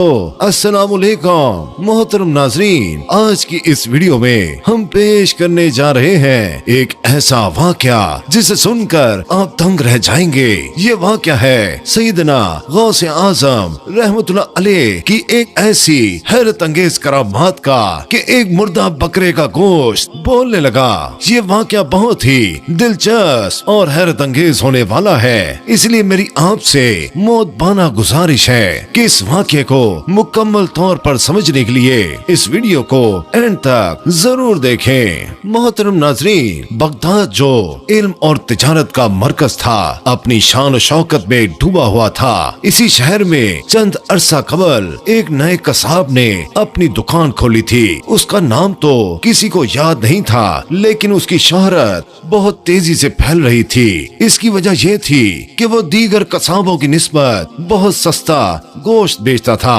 अस्सलामुअलैकुम मोहतरम नाजरीन, आज की इस वीडियो में हम पेश करने जा रहे हैं एक ऐसा वाकया जिसे सुनकर आप दंग रह जाएंगे। ये वाकया है सैयदना गौसे आजम रहमतुल्लाह अलैह की एक ऐसी हैरत अंगेज करामात का कि एक मुर्दा बकरे का गोश्त बोलने लगा। ये वाकया बहुत ही दिलचस्प और हैरत अंगेज होने वाला है, इसलिए मेरी आपसे मौतबाना गुजारिश है कि इस वाकये को मुकम्मल तौर पर समझने के लिए इस वीडियो को एंड तक जरूर देखें। मोहतरम नाजरीन, बगदाद जो इल्म और तिजारत का मरकज था, अपनी शान और शौकत में डूबा हुआ था। इसी शहर में चंद अरसा कबल एक नए कसाब ने अपनी दुकान खोली थी। उसका नाम तो किसी को याद नहीं था, लेकिन उसकी शोहरत बहुत तेजी से फैल रही थी। इसकी वजह यह थी कि वो दीगर कसाबों की निस्बत बहुत सस्ता गोश्त बेचता था।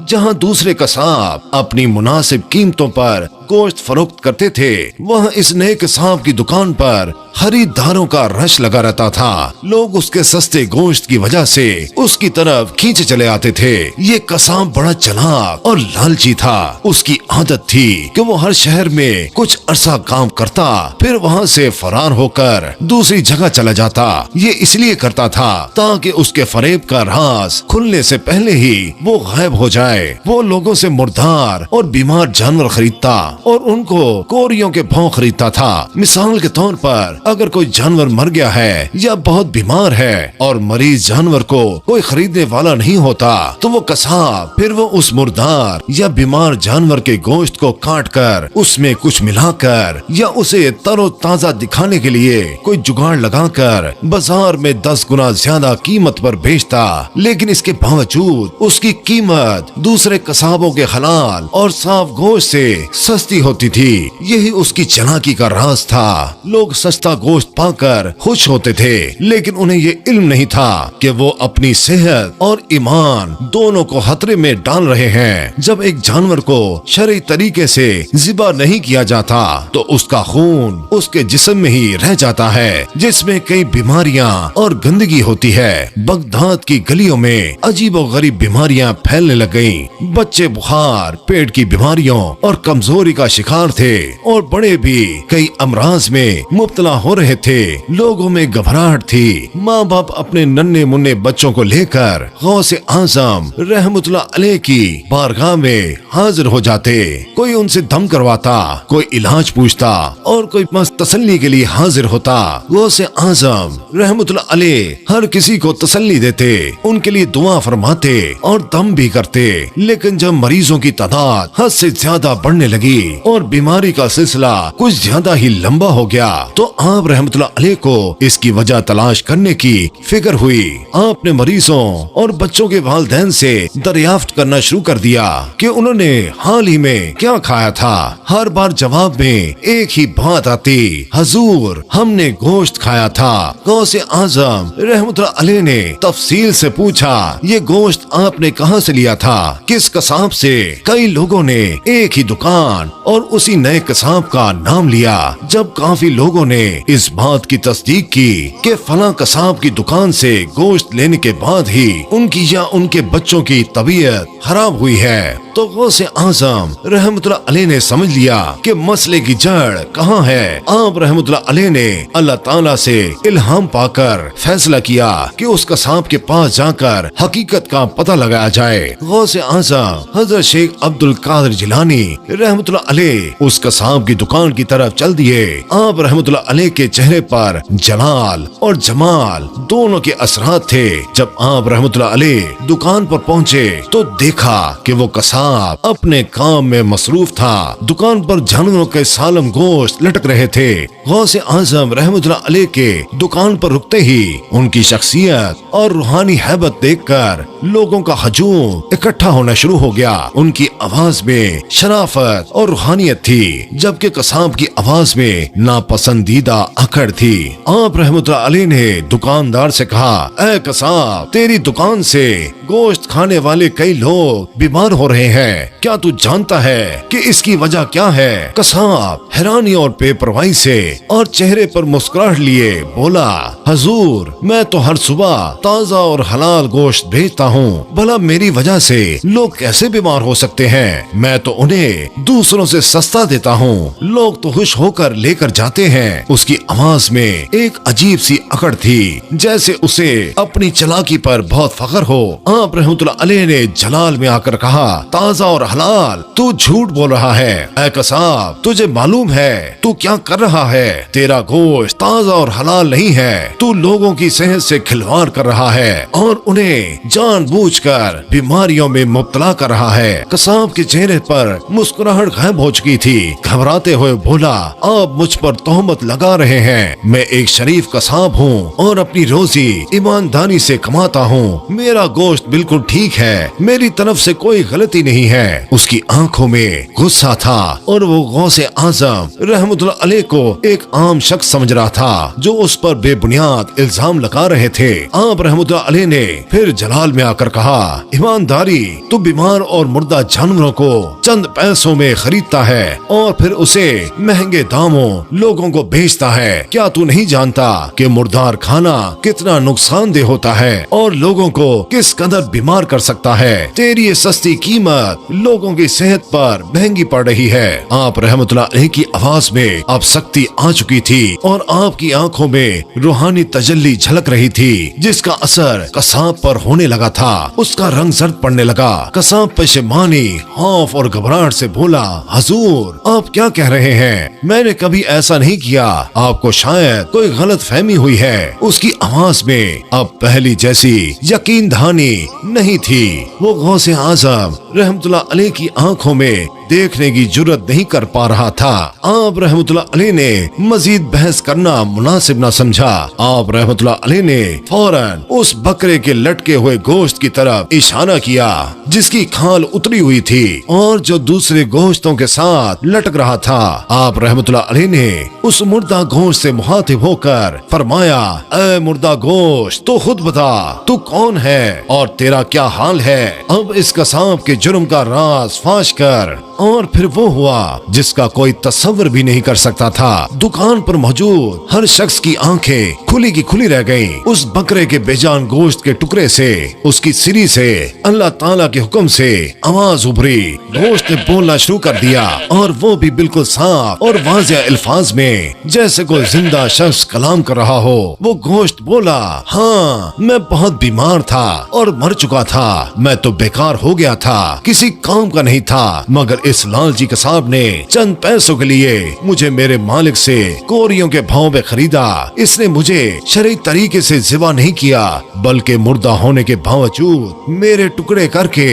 जहां दूसरे कसाब अपनी मुनासिब कीमतों पर गोश्त फरोख्त करते थे, वहां इस नए कसाब की दुकान पर खरीदारों का रश लगा रहता था। लोग उसके सस्ते गोश्त की वजह से उसकी तरफ खींचे चले आते थे। ये कसाब बड़ा चालाक और लालची था। उसकी आदत थी कि वो हर शहर में कुछ अरसा काम करता, फिर वहाँ से फरार होकर दूसरी जगह चला जाता। ये इसलिए करता था ताकि उसके फरेब का राज खुलने से पहले ही वो गायब हो जाए। वो लोगों से मुर्दार और बीमार जानवर खरीदता और उनको कोरियों के भाव खरीदता था। मिसाल के तौर पर अगर कोई जानवर मर गया है या बहुत बीमार है और मरीज जानवर को कोई खरीदने वाला नहीं होता, तो वो कसाब फिर वो उस मुर्दार या बीमार जानवर के गोश्त को काट कर उसमें कुछ मिलाकर या उसे तरोताजा दिखाने के लिए कोई जुगाड़ लगाकर बाजार में 10 गुना ज्यादा कीमत पर बेचता। लेकिन इसके बावजूद उसकी कीमत दूसरे कसाबों के हलाल और साफ गोश्त से सस्ती होती थी। यही उसकी चालाकी का राज था। लोग सस्ता गोश्त पाकर खुश होते थे, लेकिन उन्हें ये इल्म नहीं था कि वो अपनी सेहत और ईमान दोनों को खतरे में डाल रहे हैं। जब एक जानवर को शरई तरीके से ज़िबा नहीं किया जाता, तो उसका खून उसके जिस्म में ही रह जाता है, जिसमें कई बीमारियां और गंदगी होती है। बगदाद की गलियों में अजीबोगरीब बीमारियां फैलने लग गईं। बच्चे बुखार, पेट की बीमारियों और कमजोरी का शिकार थे और बड़े भी कई अमराज में मुब्तला हो रहे थे। लोगों में घबराहट थी। माँ बाप अपने नन्हे मुन्ने बच्चों को लेकर गौसे आजम रहमतुल्लाह अलैह की बारगाह में हाजिर हो जाते। कोई उनसे दम करवाता, कोई इलाज पूछता और कोई बस तसल्ली के लिए हाजिर होता। गौसे आजम रहमतुल्लाह अलैह हर किसी को तसल्ली देते, उनके लिए दुआ फरमाते और दम भी करते। लेकिन जब मरीजों की तादाद हद से ज्यादा बढ़ने लगी और बीमारी का सिलसिला कुछ ज्यादा ही लंबा हो गया, तो आप रहमतुल्लाह अलैह को इसकी वजह तलाश करने की फिक्र हुई। आपने मरीजों और बच्चों के वालिदैन से दरियाफ्त करना शुरू कर दिया कि उन्होंने हाल ही में क्या खाया था। हर बार जवाब में एक ही बात आती, हजूर हमने गोश्त खाया था। गौसे आजम रहमतुल्लाह अलैह ने तफसील से पूछा, ये गोश्त आपने कहाँ से लिया था, किस कसाब से? कई लोगों ने एक ही दुकान और उसी नए कसाब का नाम लिया। जब काफी लोगों ने इस बात की तस्दीक की कि फला कसाब की दुकान से गोश्त लेने के बाद ही उनकी या उनके बच्चों की तबीयत खराब हुई है, तो गौसे आजम रहमतुल्लाह अलैह ने समझ लिया कि मसले की जड़ कहाँ है। आप रहमतुल्लाह अलैह ने अल्लाह ताला से इल्हाम पाकर फैसला किया कि उस कसाब के पास जाकर हकीकत का पता लगाया जाए। गौसे आजम हजरत शेख अब्दुल कादिर जिलानी रहमतुल्लाह अलैह उस कसाब की दुकान की तरफ चल दिए। आप रहमतुल्लाह अलैह के चेहरे पर जलाल और जमाल दोनों के असरात थे। जब आप रहमतुल्लाह अलैह दुकान पर पहुँचे तो देखा कि वो कसाब अपने काम में मसरूफ था। दुकान पर जानवरों के सालम गोश्त लटक रहे थे। गौसे आजम रहमतुल्लाह अलैह के दुकान पर रुकते ही उनकी शख्सियत और रूहानी हैबत देखकर लोगों का हजूम इकट्ठा होना शुरू हो गया। उनकी आवाज में शराफत और रूहानियत थी, जबकि कसाब की आवाज में नापसंदीदा अकड़ थी। आप रहमतुल्लाह अलैह ने दुकानदार से कहा, ऐ कसाब, तेरी दुकान से गोश्त खाने वाले कई लोग बीमार हो रहे हैं, क्या तू जानता है कि इसकी वजह क्या है? कसाब हैरानी और बेपरवाही से और चेहरे पर मुस्कुराहट लिए बोला, हजूर, मैं तो हर सुबह ताज़ा और हलाल गोश्त बेचता हूँ, भला मेरी वजह से लोग कैसे बीमार हो सकते हैं? मैं तो उन्हें दूसरों से सस्ता देता हूँ, लोग तो खुश होकर लेकर जाते हैं। उसकी आवाज में एक अजीब सी अकड़ थी, जैसे उसे अपनी चालाकी पर बहुत फख्र हो। आप रहमतुल्लाह अलैह ने जलाल में आकर कहा, ताज़ा और हलाल, तू झूठ बोल रहा है। ऐ कसाब, तुझे मालूम है तू क्या कर रहा है? तेरा गोश्त ताज़ा और हलाल नहीं है, तू लोगों की सेहत से खिलवाड़ कर रहा है और उन्हें जानबूझकर बीमारियों में मुब्तला कर रहा है। कसाब के चेहरे पर मुस्कुराहट गायब हो चुकी थी। घबराते हुए बोला, आप मुझ पर तोहमत लगा रहे हैं। मैं एक शरीफ कसाब हूँ और अपनी रोजी ईमानदारी से कमाता हूँ। मेरा गोश्त बिल्कुल ठीक है, मेरी तरफ से कोई गलती नहीं है। उसकी आंखों में गुस्सा था और वो गौसे आजम रहमतुल्लाह अलैह को एक आम शख्स समझ रहा था जो उस पर बेबुनियाद इल्जाम लगा रहे थे। आप रहमतुल्लाह अलैह ने फिर जलाल में आकर कहा, ईमानदारी, तू बीमार और मुर्दा जानवरों को चंद पैसों में खरीदता है और फिर उसे महंगे दामों लोगों को बेचता है। क्या तू नहीं जानता कि मुर्दार खाना कितना नुकसानदेह होता है और लोगों को किस कदर बीमार कर सकता है? तेरी ये सस्ती कीमत लोगों की सेहत पर महंगी पड़ रही है। आप रहमतुल्लाह अलैह की आवाज में अब सख्ती आ चुकी थी और आपकी आंखों में रूहानी तजल्ली झलक रही थी, जिसका असर कसाब पर होने लगा था। उसका रंग जर्द पड़ने लगा। कसाब पशेमानी, खौफ और घबराहट से बोला, हजूर, आप क्या कह रहे हैं? मैंने कभी ऐसा नहीं किया, आपको शायद कोई गलत फहमी हुई है। उसकी आवाज में अब पहली जैसी यकीन दहानी नहीं थी। वो गौसे आजम रहमतुल्लाह अलैह की आंखों में देखने की जुर्रत नहीं कर पा रहा था। आप रहमतुल्लाह अलैह ने मजीद बहस करना मुनासिब न समझा। आप रहमतुल्लाह अलैह ने फौरन उस बकरे के लटके हुए गोश्त की तरफ इशारा किया जिसकी खाल उतरी हुई थी और जो दूसरे गोश्तों के साथ लटक रहा था। आप रहमतुल्लाह अलैह ने उस मुर्दा गोश्त से मुखातिब होकर फरमाया, ऐ मुर्दा गोश्त, तो खुद बता, तू कौन है और तेरा क्या हाल है? अब इस कसाब के जुर्म का राज फाश कर। और फिर वो हुआ जिसका कोई तस्वर भी नहीं कर सकता था। दुकान पर मौजूद हर शख्स की आंखें खुली की खुली रह गईं। उस बकरे के बेजान गोश्त के टुकड़े से, उसकी सिरी से अल्लाह ताला के हुक्म से आवाज उभरी। गोश्त ने बोलना शुरू कर दिया और वो भी बिल्कुल साफ और वाज़ेह अल्फाज में, जैसे कोई जिंदा शख्स कलाम कर रहा हो। वो गोश्त बोला, हाँ, मैं बहुत बीमार था और मर चुका था। मैं तो बेकार हो गया था, किसी काम का नहीं था, मगर इस लालची कसाब ने चंद पैसों के लिए मुझे मेरे मालिक से कोरियों के भाव में खरीदा। इसने मुझे शरई तरीके से ज़िबा नहीं किया, बल्कि मुर्दा होने के बावजूद मेरे टुकड़े करके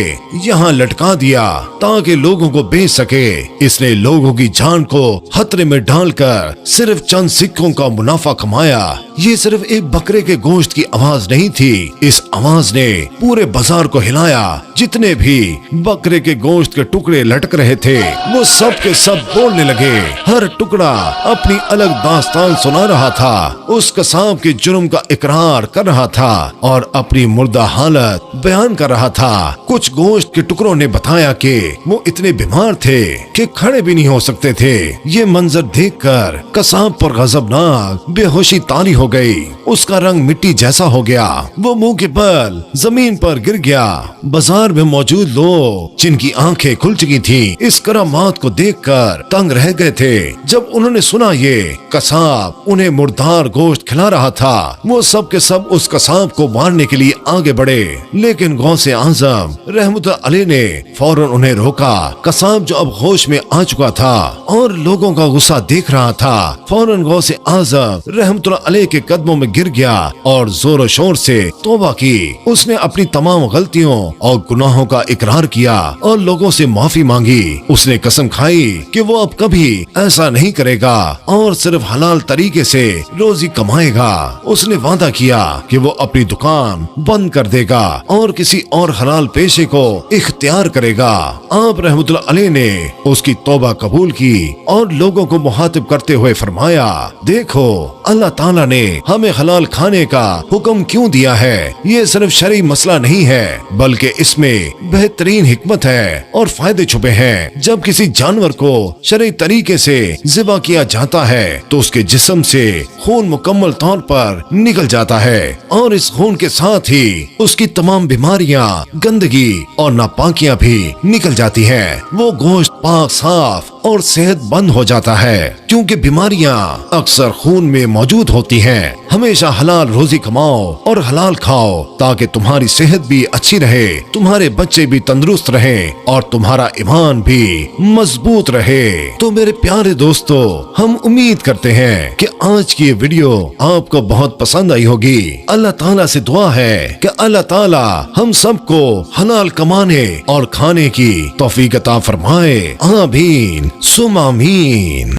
यहाँ लटका दिया ताकि लोगों को बेच सके। इसने लोगों की जान को खतरे में डालकर सिर्फ चंद सिक्कों का मुनाफा कमाया। ये सिर्फ एक बकरे के गोश्त की आवाज नहीं थी, इस आवाज ने पूरे बाजार को हिलाया। जितने भी बकरे के गोश्त के टुकड़े लटक रहे थे वो सब के सब बोलने लगे। हर टुकड़ा अपनी अलग दास्तान सुना रहा था, उस कसाब के जुर्म का इकरार कर रहा था और अपनी मुर्दा हालत बयान कर रहा था। कुछ गोश्त के टुकड़ों ने बताया कि वो इतने बीमार थे कि खड़े भी नहीं हो सकते थे। ये मंजर देखकर कसाब पर गजबनाक बेहोशी तारी हो गई। उसका रंग मिट्टी जैसा हो गया। वो मुंह के बल जमीन पर गिर गया। बाजार में मौजूद लोग जिनकी आंखें खुल चुकी थी इस करामात को देखकर तंग रह गए थे। जब उन्होंने सुना ये कसाब उन्हें मुर्दार गोश्त खिला रहा था, वो सब के सब उस कसाब को मारने के लिए आगे बढ़े, लेकिन गौसे आजम रहमतुल्लाह अलैह ने फौरन उन्हें रोका। कसाब जो अब होश में आ चुका था और लोगों का गुस्सा देख रहा था, फौरन गौसे आजम रहमतुल्लाह अलैह के कदमों में गिर गया और जोर शोर से तौबा की। उसने अपनी तमाम गलतियों और गुनाहों का इकरार किया और लोगों से माफी मांगी। उसने कसम खाई कि वो अब कभी ऐसा नहीं करेगा और सिर्फ हलाल तरीके से रोजी कमाएगा। उसने वादा किया कि वो अपनी दुकान बंद कर देगा और किसी और हलाल पेशे को इख्तियार करेगा। आप रहमतुल्लाह अलैह ने उसकी तौबा कबूल की और लोगों को मुखातिब करते हुए फरमाया, देखो अल्लाह ताला ने हमें हलाल खाने का हुक्म क्यों दिया है। ये सिर्फ शरई मसला नहीं है बल्कि इसमें बेहतरीन हिकमत है और फायदे छुपे हैं। जब किसी जानवर को शरई तरीके से ज़िबा किया जाता है तो उसके जिस्म से खून मुकम्मल तौर पर निकल जाता है और इस खून के साथ ही उसकी तमाम बीमारियां, गंदगी और नापाकियां भी निकल जाती हैं। वो गोश्त पाक, साफ और सेहतमंद हो जाता है क्योंकि बीमारियां अक्सर खून में मौजूद होती हैं। हमेशा हलाल रोजी कमाओ और हलाल खाओ ताकि तुम्हारी सेहत भी अच्छी रहे, तुम्हारे बच्चे भी तंदुरुस्त रहें और तुम्हारा ईमान भी मजबूत रहे। तो मेरे प्यारे दोस्तों, हम उम्मीद करते हैं कि आज की ये वीडियो आपको बहुत पसंद आई होगी। अल्लाह ताला से दुआ है कि अल्लाह ताला हम सबको हलाल कमाने और खाने की तौफीक अता फरमाए। आमीन सुम आमीन।